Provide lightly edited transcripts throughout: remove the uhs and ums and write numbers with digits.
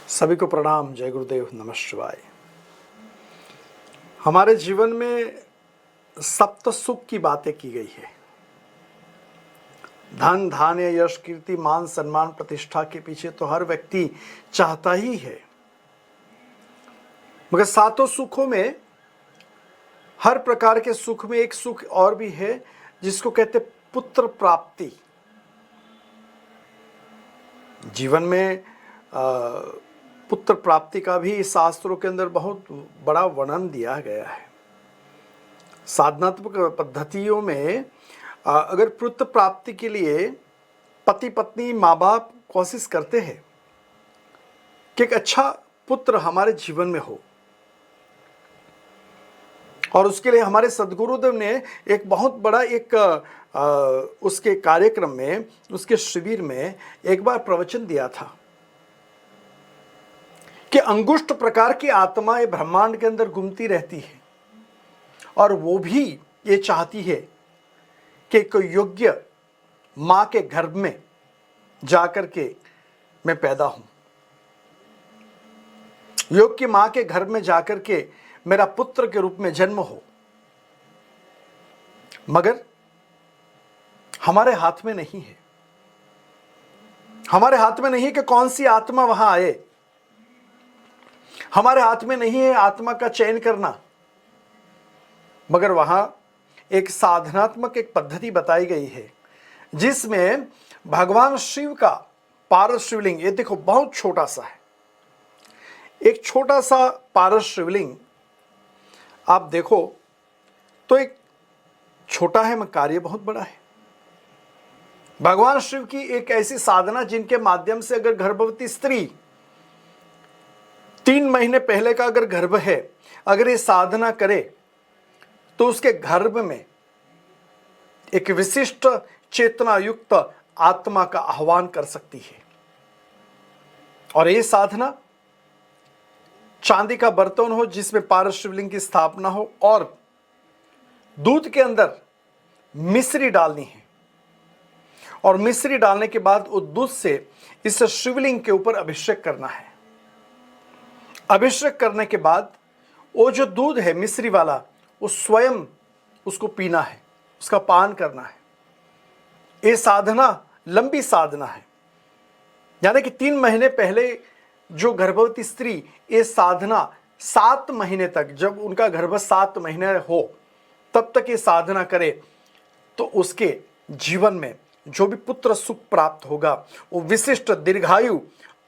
सभी को प्रणाम। जय गुरुदेव, नमः शिवाय। हमारे जीवन में सप्त सुख की बातें की गई है। धन, धान्य, यश, कीर्ति, मान, सम्मान, प्रतिष्ठा के पीछे तो हर व्यक्ति चाहता ही है, मगर सातों सुखों में, हर प्रकार के सुख में एक सुख और भी है जिसको कहते पुत्र प्राप्ति। जीवन में पुत्र प्राप्ति का भी शास्त्रों के अंदर बहुत बड़ा वर्णन दिया गया है। साधनात्मक पद्धतियों में अगर पुत्र प्राप्ति के लिए पति पत्नी माँ बाप कोशिश करते हैं कि एक अच्छा पुत्र हमारे जीवन में हो, और उसके लिए हमारे सदगुरुदेव ने एक बहुत बड़ा उसके कार्यक्रम में, उसके शिविर में एक बार प्रवचन दिया था कि अंगुष्ठ प्रकार की आत्माएं ब्रह्मांड के अंदर घूमती रहती है और वो भी ये चाहती है कि कोई योग्य मां के गर्भ में जाकर के मैं पैदा हूं, योग्य मां के गर्भ में जाकर के मेरा पुत्र के रूप में जन्म हो। मगर हमारे हाथ में नहीं है, हमारे हाथ में नहीं है कि कौन सी आत्मा वहां आए, हमारे हाथ में नहीं है आत्मा का चयन करना। मगर वहां एक साधनात्मक एक पद्धति बताई गई है जिसमें भगवान शिव का पारस शिवलिंग, ये देखो बहुत छोटा सा है, एक छोटा सा पारस शिवलिंग आप देखो तो एक छोटा है मगर कार्य बहुत बड़ा है। भगवान शिव की एक ऐसी साधना जिनके माध्यम से अगर गर्भवती स्त्री 3 महीने पहले का अगर गर्भ है, अगर ये साधना करे तो उसके गर्भ में एक विशिष्ट चेतना युक्त आत्मा का आह्वान कर सकती है। और ये साधना चांदी का बर्तन हो जिसमें पारस शिवलिंग की स्थापना हो और दूध के अंदर मिश्री डालनी है, और मिश्री डालने के बाद उस दूध से इस शिवलिंग के ऊपर अभिषेक करना है। अभिषेक करने के बाद वो जो दूध है मिश्री वाला, वो स्वयं उसको पीना है, उसका पान करना है। ये साधना लंबी साधना है, यानी कि 3 महीने पहले जो गर्भवती स्त्री ये साधना 7 महीने तक, जब उनका गर्भ 7 महीने हो तब तक ये साधना करे तो उसके जीवन में जो भी पुत्र सुख प्राप्त होगा वो विशिष्ट दीर्घायु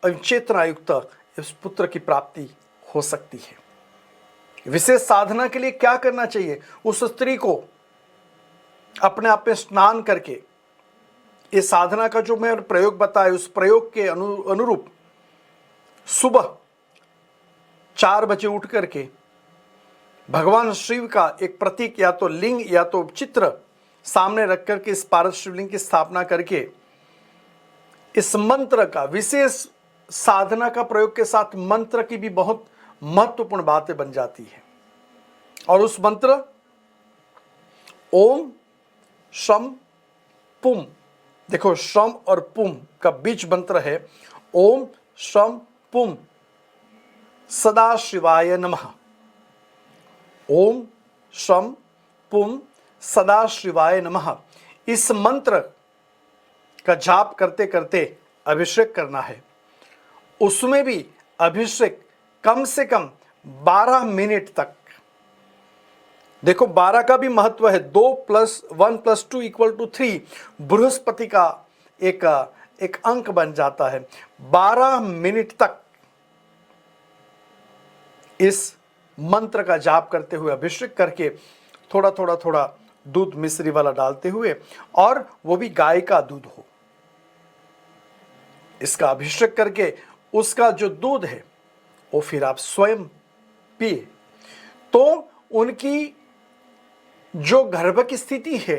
चेतना युक्त इस पुत्र की प्राप्ति हो सकती है। विशेष साधना के लिए क्या करना चाहिए? उस स्त्री को अपने आप में स्नान करके इस साधना का जो मैं प्रयोग बताया उस प्रयोग के अनुरूप सुबह 4 बजे उठ करके भगवान शिव का एक प्रतीक या तो लिंग या तो चित्र सामने रख करके इस पारस शिवलिंग की स्थापना करके इस मंत्र का, विशेष साधना का प्रयोग के साथ मंत्र की भी बहुत महत्वपूर्ण बातें बन जाती है। और उस मंत्र ओम शम पुम, देखो शम और पुम का बीच मंत्र है ओम शम पुम सदा शिवाय नमः। ओम शम पुम सदा शिवाय नमः, इस मंत्र का जाप करते करते अभिषेक करना है। उसमें भी अभिषेक कम से कम 12 मिनट तक। देखो 12 का भी महत्व है, 2 + 1 + 2 = 3 बृहस्पति का एक अंक बन जाता है। 12 मिनट तक इस मंत्र का जाप करते हुए अभिषेक करके थोड़ा दूध मिश्री वाला डालते हुए, और वो भी गाय का दूध हो, इसका अभिषेक करके उसका जो दूध है वो फिर आप स्वयं पिए तो उनकी जो गर्भ की स्थिति है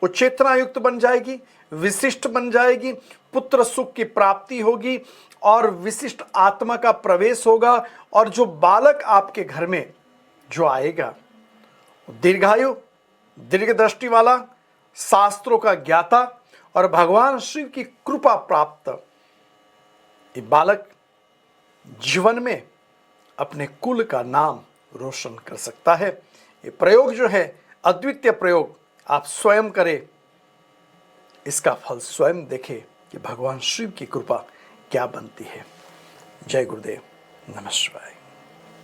वो चेतना युक्त बन जाएगी, विशिष्ट बन जाएगी, पुत्र सुख की प्राप्ति होगी और विशिष्ट आत्मा का प्रवेश होगा। और जो बालक आपके घर में जो आएगा दीर्घायु, दीर्घ दृष्टि वाला, शास्त्रों का ज्ञाता और भगवान शिव की कृपा प्राप्त ये बालक जीवन में अपने कुल का नाम रोशन कर सकता है। ये प्रयोग जो है अद्वितीय प्रयोग, आप स्वयं करें, इसका फल स्वयं देखें कि भगवान शिव की कृपा क्या बनती है। जय गुरुदेव, नमः शिवाय।